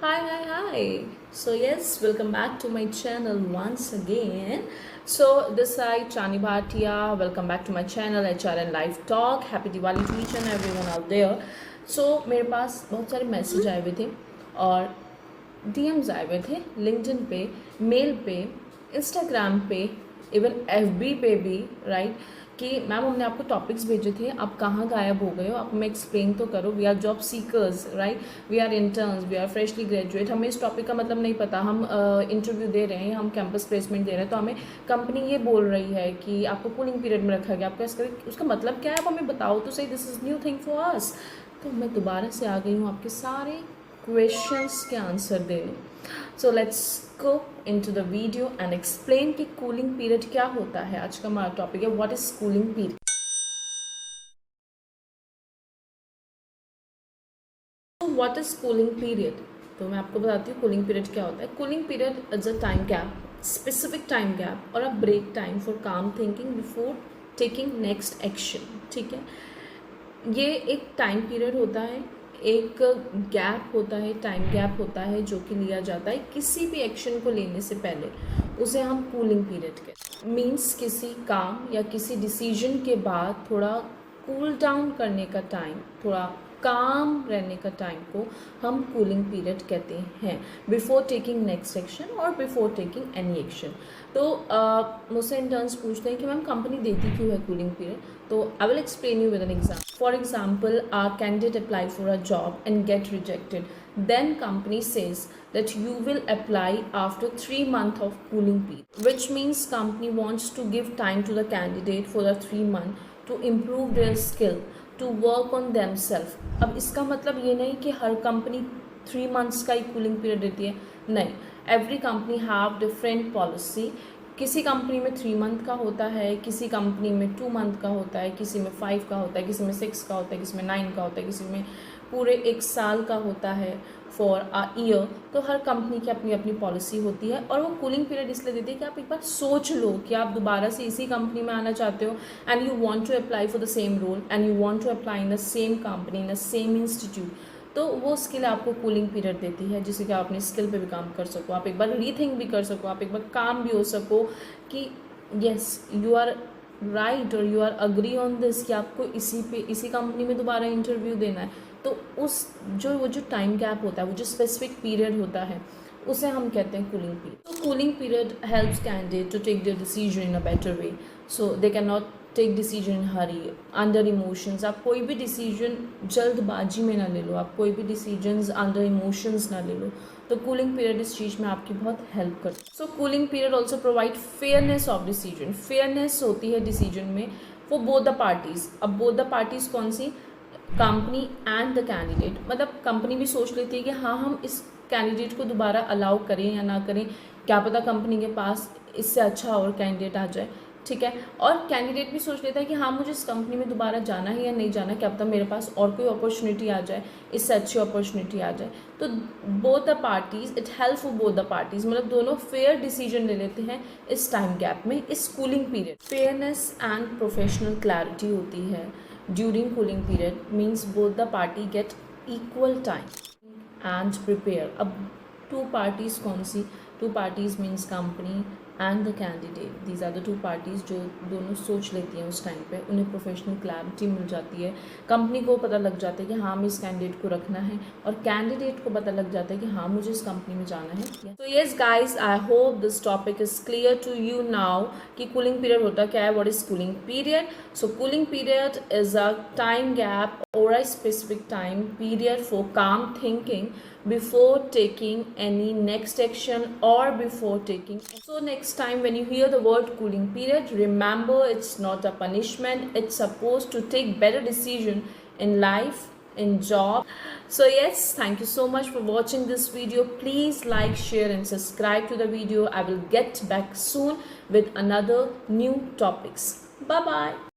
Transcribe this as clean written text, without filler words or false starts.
Hi. So yes, welcome back to my channel once again. So this side Chani Bhatia. Welcome back to my channel HRN Live Talk. Happy Diwali to each and everyone out there. So मेरे पास बहुत सारे message आए हुए थे और DMs आए हुए थे लिंक्डइन पे, मेल पे, इंस्टाग्राम पे, इवन FB पे भी, राइट, कि मैम हमने आपको टॉपिक्स भेजे थे, आप कहाँ गायब हो गए हो, आप हमें एक्सप्लेन तो करो। We are job seekers, right, we are interns, we are freshly graduate, हमें इस टॉपिक का मतलब नहीं पता, हम इंटरव्यू दे रहे हैं, हम कैंपस प्लेसमेंट दे रहे हैं, तो हमें कंपनी ये बोल रही है कि आपको कूलिंग पीरियड में रखा गया, आपका उसका मतलब क्या है, आप हमें बताओ तो सही, this is new thing for us. तो मैं दोबारा से आ गई हूँ आपके सारे क्वेश्चंस के आंसर देने। So let's go into the video and explain कि कूलिंग पीरियड क्या होता है। आज का हमारा टॉपिक है what is cooling period. What is cooling period, तो मैं आपको बताती हूँ कूलिंग पीरियड क्या होता है। Cooling period is a time gap, specific time gap और अ ब्रेक टाइम फॉर काम thinking before taking next action. ठीक है, ये एक टाइम पीरियड होता है, एक गैप होता है, टाइम गैप होता है जो कि लिया जाता है किसी भी एक्शन को लेने से पहले, उसे हम कूलिंग पीरियड कहते हैं। मीन्स किसी काम या किसी डिसीजन के बाद थोड़ा कूल डाउन करने का टाइम, थोड़ा काम रहने का टाइम को हम कूलिंग पीरियड कहते हैं, बिफोर टेकिंग नेक्स्ट एक्शन और बिफोर टेकिंग एनी एक्शन। तो मुझसे इंटर्न्स पूछते हैं कि मैम कंपनी देती क्यों है कूलिंग पीरियड, तो I will explain you with an example. For example, a candidate apply for a job and get rejected, then company says that you will apply after 3 months of cooling period, which means company wants to give time to the candidate for the 3 months to improve their skill, to work on themselves। अब इसका मतलब ये नहीं कि हर company 3 months का ही cooling period देती है, नहीं, every company have different policy. किसी कंपनी में 3 मंथ का होता है, किसी कंपनी में 2 मंथ का होता है, किसी में 5 का होता है, किसी में 6 का होता है, किसी में 9 का होता है, किसी में पूरे 1 साल का होता है, फॉर अ ईयर। तो हर कंपनी की अपनी अपनी पॉलिसी होती है और वो कूलिंग पीरियड इसलिए देती है कि आप एक बार सोच लो कि आप दोबारा से इसी कंपनी में आना चाहते हो and you want to apply for the same role and you want to apply in the same company, in the same institute. तो वो स्किल आपको कूलिंग पीरियड देती है, जिससे कि आप अपनी स्किल पे भी काम कर सको, आप एक बार रीथिंक भी कर सको, आप एक बार काम भी हो सको कि येस यू आर राइट और you are agree on this कि आपको इसी कंपनी में दोबारा इंटरव्यू देना है। तो वो जो टाइम गैप होता है, वो जो स्पेसिफिक पीरियड होता है, उसे हम कहते हैं कूलिंग पीरियड। तो cooling period helps candidate to take their decision in a better way, so they can not take decision in hurry, under emotions. आप कोई भी डिसीजन जल्दबाजी में ना ले लो, आप कोई भी डिसीजंस अंडर इमोशंस ना ले लो। तो कूलिंग पीरियड इस चीज़ में आपकी बहुत हेल्प करती है। So cooling period also provide fairness of decision. Fairness होती है डिसीजन में फॉर बोथ द पार्टीज़। अब बोथ द पार्टीज़ कौन सी, कंपनी एंड द कैंडिडेट। मतलब कंपनी भी सोच लेती है कि हाँ, हम इस कैंडिडेट को दोबारा अलाउ करें या ना करें, क्या पता कंपनी के पास इससे अच्छा और कैंडिडेट आ जाए। ठीक है, और कैंडिडेट भी सोच लेता है कि हाँ, मुझे इस कंपनी में दोबारा जाना है या नहीं जाना, क्या पता मेरे पास और कोई अपॉर्चुनिटी आ जाए, इससे अच्छी अपॉर्चुनिटी आ जाए। तो both the parties, it help for both the parties, मतलब दोनों फेयर डिसीजन ले लेते हैं इस टाइम गैप में, इस cooling period. Fairness and professional clarity होती है during cooling period, means both the party get equal time and prepare. अब 2 पार्टीज कौन सी, 2 parties means company and the candidate, these are the 2 parties जो दोनों सोच लेती हैं उस टाइम पे, उन्हें प्रोफेशनल क्लैरिटी मिल जाती है। कंपनी को पता लग जाता है कि हाँ, हमें इस कैंडिडेट को रखना है, और कैंडिडेट को पता लग जाता है कि हाँ, मुझे इस कंपनी में जाना है। तो yes guys, I hope this topic is clear to you now कि कूलिंग पीरियड होता क्या है, what is cooling period. So cooling period is a time gap or a specific time period for calm thinking before taking any next action or before taking. So next time when you hear the word cooling period, remember it's not a punishment, it's supposed to take better decision in life, in job. So yes, thank you so much for watching this video. Please like, share and subscribe to the video. I will get back soon with another new topics. Bye bye.